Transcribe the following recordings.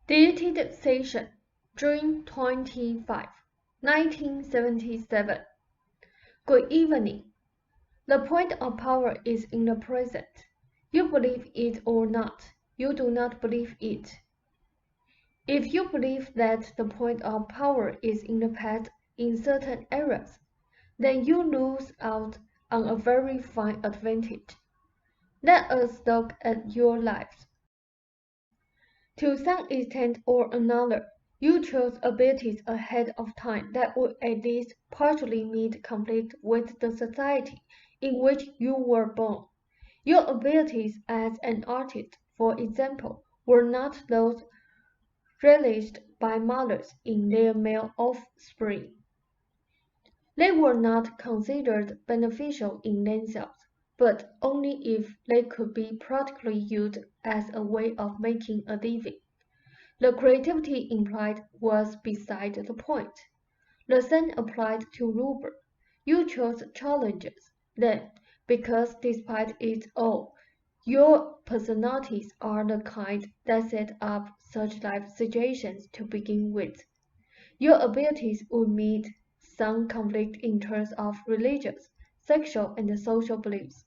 Deleted session, June 25, 1977. Good evening. The point of power is in the present. You believe it or not, you do not believe it. If you believe that the point of power is in the past in certain areas, then you lose out on a very fine advantage. Let us look at your lives. To some extent or another, you chose abilities ahead of time that would at least partially meet conflict with the society in which you were born. Your abilities as an artist, for example, were not those relished by mothers in their male offspring. They were not considered beneficial in themselves, but only if they could be practically used as a way of making a living. The creativity implied was beside the point. The same applied to Ruber. You chose challenges, then, because despite it all, your personalities are the kind that set up such life situations to begin with. Your abilities would meet some conflict in terms of religious, sexual, and social beliefs.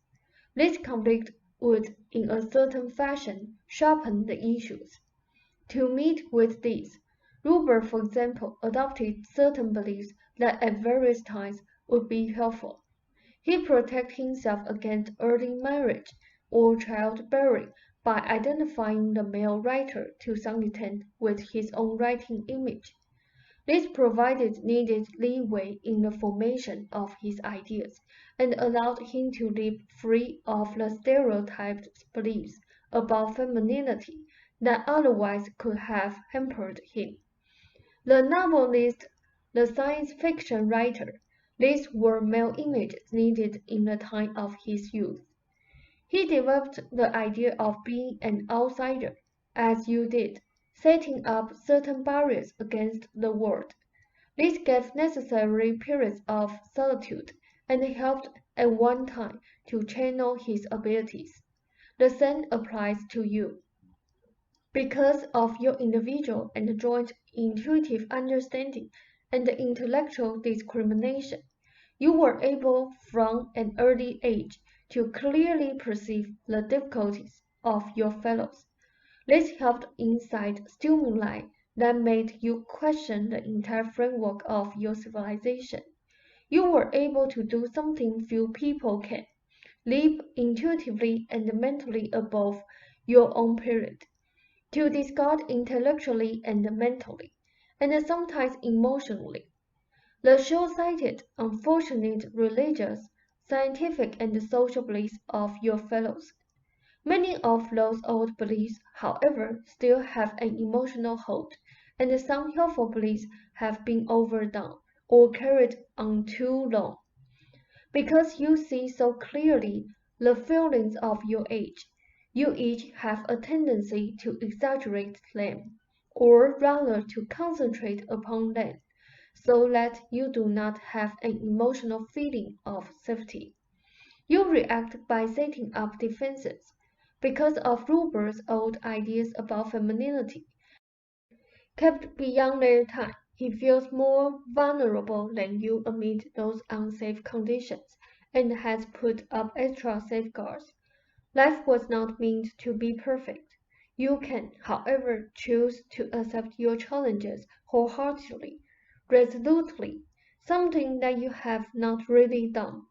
This conflict would, in a certain fashion, sharpen the issues. To meet with this, Ruber, for example, adopted certain beliefs that at various times would be helpful. He protected himself against early marriage or childbearing by identifying the male writer to some extent with his own writing image. This provided needed leeway in the formation of his ideas and allowed him to live free of the stereotyped beliefs about femininity that otherwise could have hampered him. The novelist, the science fiction writer, these were male images needed in the time of his youth. He developed the idea of being an outsider, as you did, setting up certain barriers against the world. This gave necessary periods of solitude and helped at one time to channel his abilities. The same applies to you. Because of your individual and joint intuitive understanding and intellectual discrimination, you were able from an early age to clearly perceive the difficulties of your fellows. This helped incite stimuli that made you question the entire framework of your civilization. You were able to do something few people can, live intuitively and mentally above your own period, to discard intellectually and mentally, and sometimes emotionally. The short-sighted, unfortunate religious, scientific, and social beliefs of your fellows. Many of those old beliefs, however, still have an emotional hold, and some helpful beliefs have been overdone or carried on too long. Because you see so clearly the feelings of your age, you each have a tendency to exaggerate them, or rather to concentrate upon them, so that you do not have an emotional feeling of safety. You react by setting up defenses. Because of Ruber's old ideas about femininity, kept beyond their time, he feels more vulnerable than you amid those unsafe conditions, and has put up extra safeguards. Life was not meant to be perfect. You can, however, choose to accept your challenges wholeheartedly, resolutely, something that you have not really done.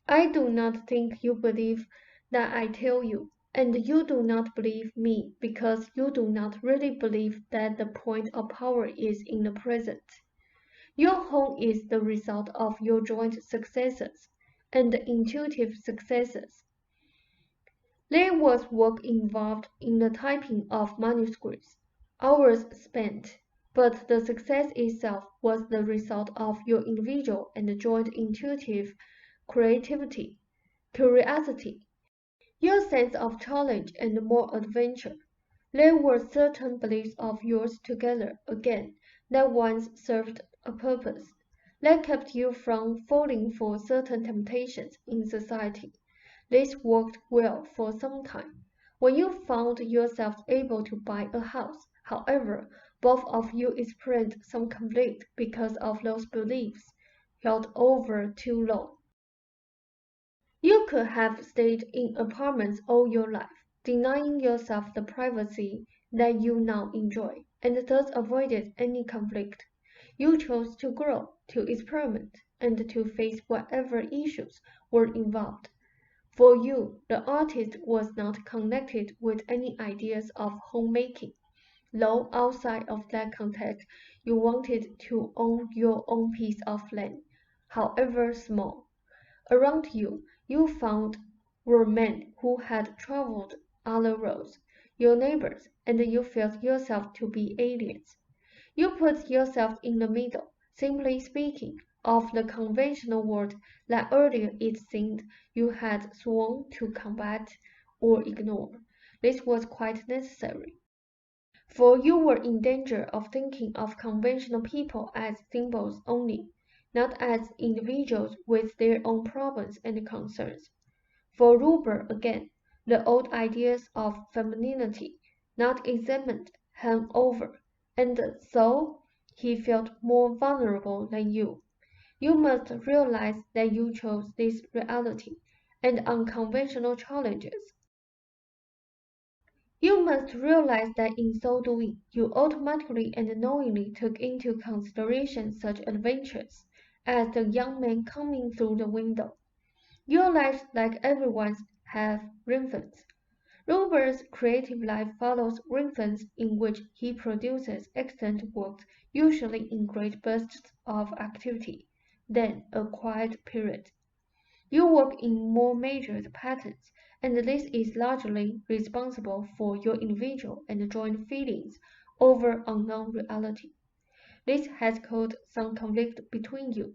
I do not think you believe that I tell you, and you do not believe me because you do not really believe that the point of power is in the present. Your home is the result of your joint successes and intuitive successes. There was work involved in the typing of manuscripts, hours spent, but the success itself was the result of your individual and joint intuitive creativity, curiosity, your sense of challenge and more adventure. There were certain beliefs of yours together again that once served a purpose, that kept you from falling for certain temptations in society. This worked well for some time. When you found yourself able to buy a house, however, both of you experienced some conflict because of those beliefs held over too long. You could have stayed in apartments all your life, denying yourself the privacy that you now enjoy, and thus avoided any conflict. You chose to grow, to experiment, and to face whatever issues were involved. For you, the artist was not connected with any ideas of homemaking, though outside of that context you wanted to own your own piece of land, however small. Around you, you found were men who had traveled other roads, your neighbors, and you felt yourself to be aliens. You put yourself in the middle, simply speaking, of the conventional world that earlier it seemed you had sworn to combat or ignore. This was quite necessary, for you were in danger of thinking of conventional people as symbols only, not as individuals with their own problems and concerns. For Ruber, again, the old ideas of femininity, not examined, hung over, and so he felt more vulnerable than you. You must realize that you chose this reality and unconventional challenges. You must realize that in so doing, you automatically and knowingly took into consideration such adventures as the young man coming through the window. Your lives, like everyone's, have rhythms. Robert's creative life follows rhythms in which he produces excellent works, usually in great bursts of activity, then a quiet period. You work in more measured patterns, and this is largely responsible for your individual and joint feelings over unknown reality. This has caused some conflict between you.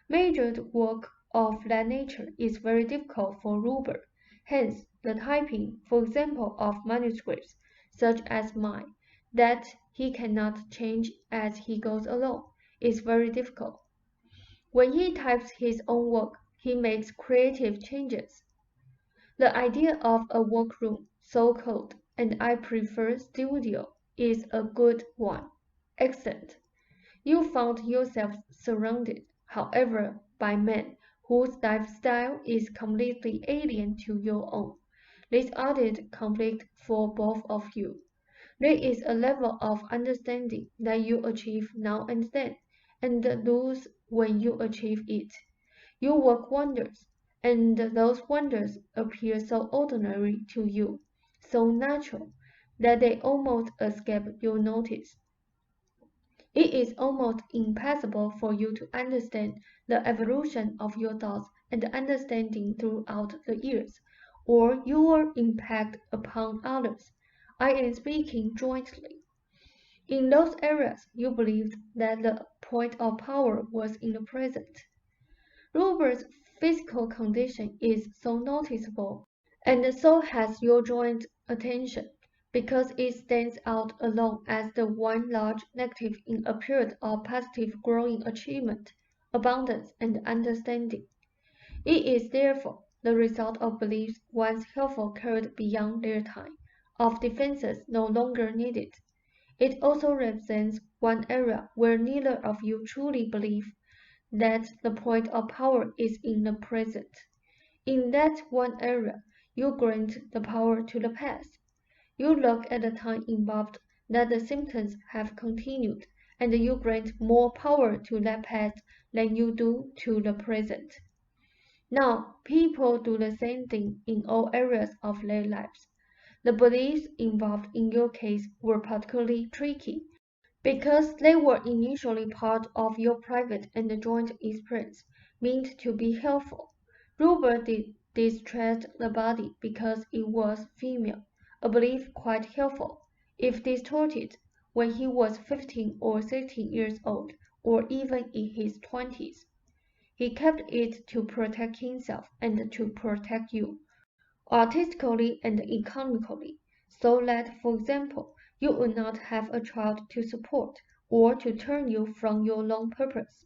Measured work of that nature is very difficult for Ruber. Hence, the typing, for example, of manuscripts, such as mine, that he cannot change as he goes along, is very difficult. When he types his own work, he makes creative changes. The idea of a workroom, so-called, and I prefer studio, is a good one. Excellent. You found yourself surrounded, however, by men whose lifestyle is completely alien to your own. This added conflict for both of you. There is a level of understanding that you achieve now and then, and lose when you achieve it. You work wonders, and those wonders appear so ordinary to you, so natural, that they almost escape your notice. It is almost impossible for you to understand the evolution of your thoughts and understanding throughout the years, or your impact upon others. I am speaking jointly. In those areas, you believed that the point of power was in the present. Robert's physical condition is so noticeable, and so has your joint attention, because it stands out alone as the one large negative in a period of positive growing achievement, abundance, and understanding. It is therefore the result of beliefs once helpful carried beyond their time, of defenses no longer needed. It also represents one area where neither of you truly believe that the point of power is in the present. In that one area, you grant the power to the past. You look at the time involved that the symptoms have continued, and you grant more power to that past than you do to the present. Now, people do the same thing in all areas of their lives. The beliefs involved in your case were particularly tricky, because they were initially part of your private and joint experience, meant to be helpful. Robert distressed the body because it was female, a belief quite helpful, if distorted, when he was 15 or 16 years old, or even in his 20s. He kept it to protect himself and to protect you, artistically and economically, so that, for example, you would not have a child to support, or to turn you from your lone purpose.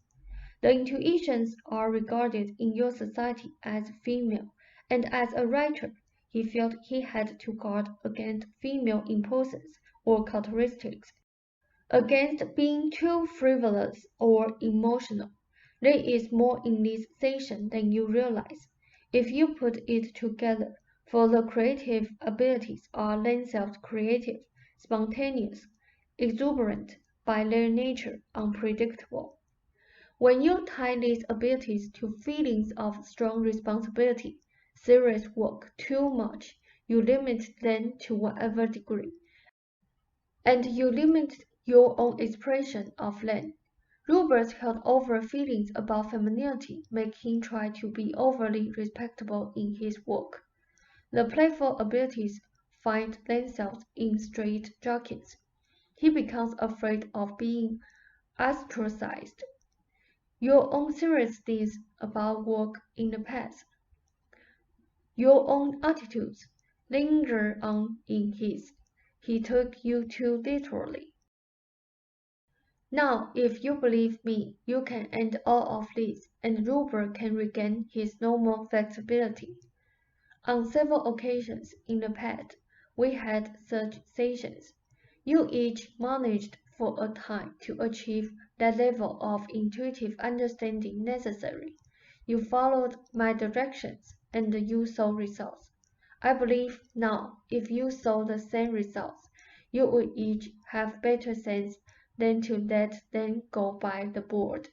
The intuitions are regarded in your society as female, and as a writer, he felt he had to guard against female impulses or characteristics, against being too frivolous or emotional. There is more in this session than you realize. If you put it together, for the creative abilities are themselves creative, spontaneous, exuberant, by their nature unpredictable. When you tie these abilities to feelings of strong responsibility, serious work too much, you limit them to whatever degree, and you limit your own expression of them. Roberts held over feelings about femininity make him try to be overly respectable in his work. The playful abilities find themselves in straitjackets. He becomes afraid of being ostracized. Your own seriousness about work in the past, your own attitudes, linger on in his. He took you too literally. Now, if you believe me, you can end all of this, and Rupert can regain his normal flexibility. On several occasions in the past, we had such sessions. You each managed for a time to achieve that level of intuitive understanding necessary. You followed my directions, and you saw results. I believe now, if you saw the same results, you would each have better sense than to let them go by the board.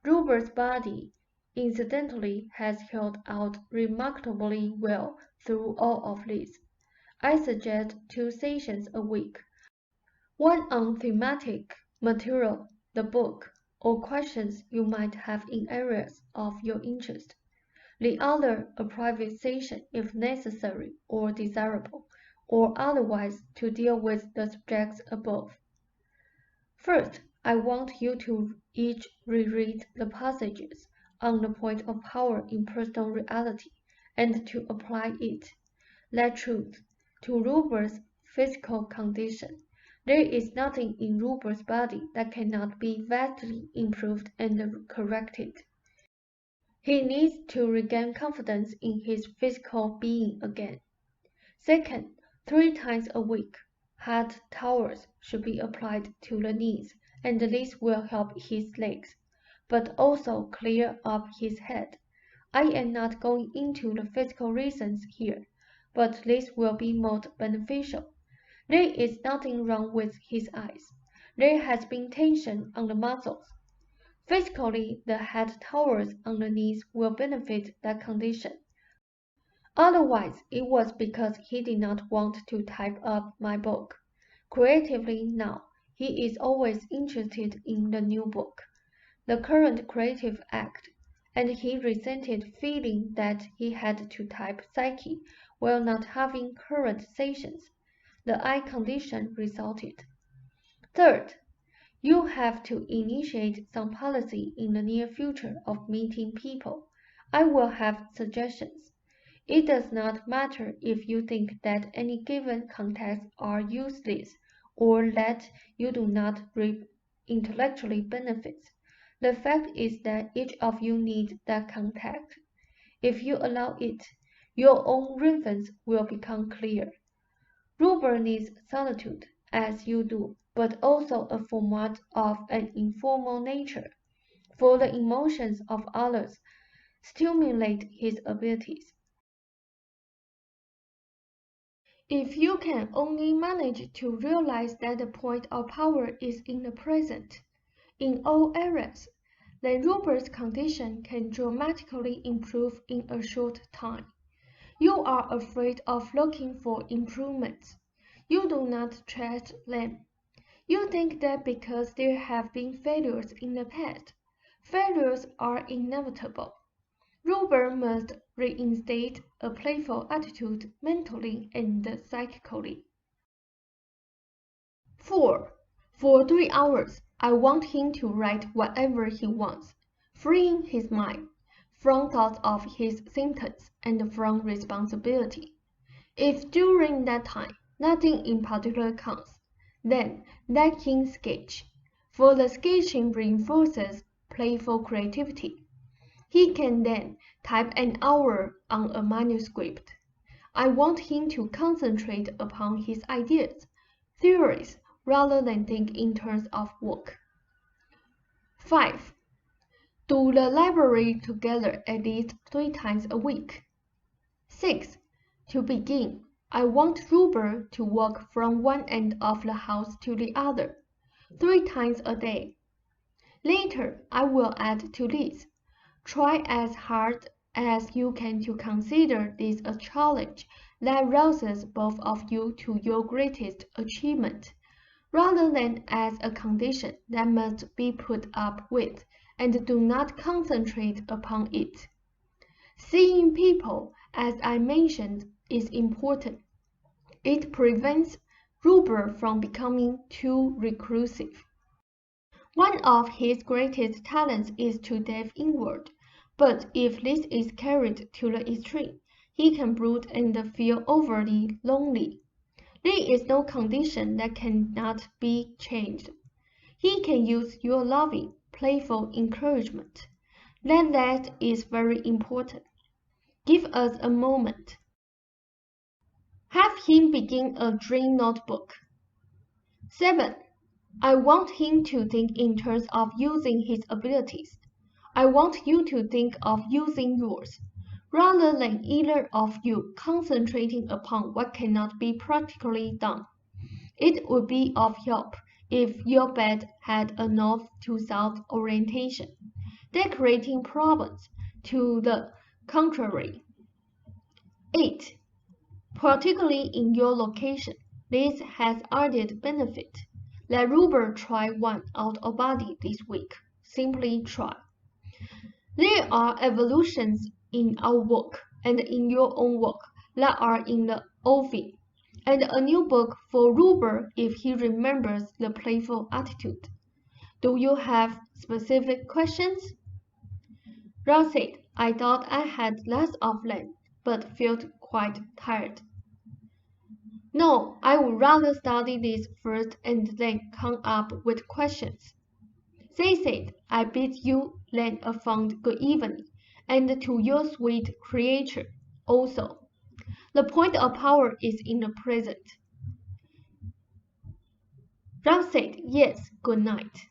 Rupert's body, incidentally, has held out remarkably well through all of this. I suggest 2 sessions a week. One on thematic material, the book, or questions you might have in areas of your interest. The other a private session if necessary or desirable, or otherwise to deal with the subjects above. First, I want you to each reread the passages on the point of power in personal reality and to apply it, that truth, to Rupert's physical condition. There is nothing in Rupert's body that cannot be vastly improved and corrected. He needs to regain confidence in his physical being again. Second, 3 times a week, hot towels should be applied to the knees, and this will help his legs, but also clear up his head. I am not going into the physical reasons here, but this will be most beneficial. There is nothing wrong with his eyes. There has been tension on the muscles. Physically, the head towels on the knees will benefit that condition. Otherwise, it was because he did not want to type up my book. Creatively now, he is always interested in the new book, the current creative act, and he resented feeling that he had to type Psyche while not having current sessions. The eye condition resulted. Third, you have to initiate some policy in the near future of meeting people. I will have suggestions. It does not matter if you think that any given contacts are useless or that you do not reap intellectually benefits. The fact is that each of you needs that contact. If you allow it, your own reasons will become clear. Rupert needs solitude, as you do, but also a format of an informal nature, for the emotions of others stimulate his abilities. If you can only manage to realize that the point of power is in the present, in all areas, then Rupert's condition can dramatically improve in a short time. You are afraid of looking for improvements. You do not trust them. You think that because there have been failures in the past, failures are inevitable. Rupert must reinstate a playful attitude mentally and psychically. 4. For 3 hours, I want him to write whatever he wants, freeing his mind from thoughts of his symptoms and from responsibility. If during that time nothing in particular comes, then let him sketch, for the sketching reinforces playful creativity. He can then type an hour on a manuscript. I want him to concentrate upon his ideas, theories, rather than think in terms of work. 5. Do the library together at least 3 times a week. 6. To begin, I want Ruber to walk from one end of the house to the other, 3 times a day. Later, I will add to this. Try as hard as you can to consider this a challenge that rouses both of you to your greatest achievement, rather than as a condition that must be put up with, and do not concentrate upon it. Seeing people, as I mentioned, is important. It prevents Ruber from becoming too reclusive. One of his greatest talents is to delve inward, but if this is carried to the extreme, he can brood and feel overly lonely. There is no condition that cannot be changed. He can use your loving, playful encouragement. That is very important. Give us a moment. Have him begin a dream notebook. 7. I want him to think in terms of using his abilities. I want you to think of using yours, rather than either of you concentrating upon what cannot be practically done. It would be of help if your bed had a north to south orientation, decorating problems to the contrary. 8. Particularly in your location, this has added benefit. Let Ruber try one out of body this week. Simply try. There are evolutions in our work and in your own work that are in the offing, and a new book for Ruber if he remembers the playful attitude. Do you have specific questions? Ralph said, I thought I had less of them, but felt quite tired. No, I would rather study this first and then come up with questions. They said, I bid you then a fond good evening, and to your sweet creature also. The point of power is in the present. Ralph said, yes, good night.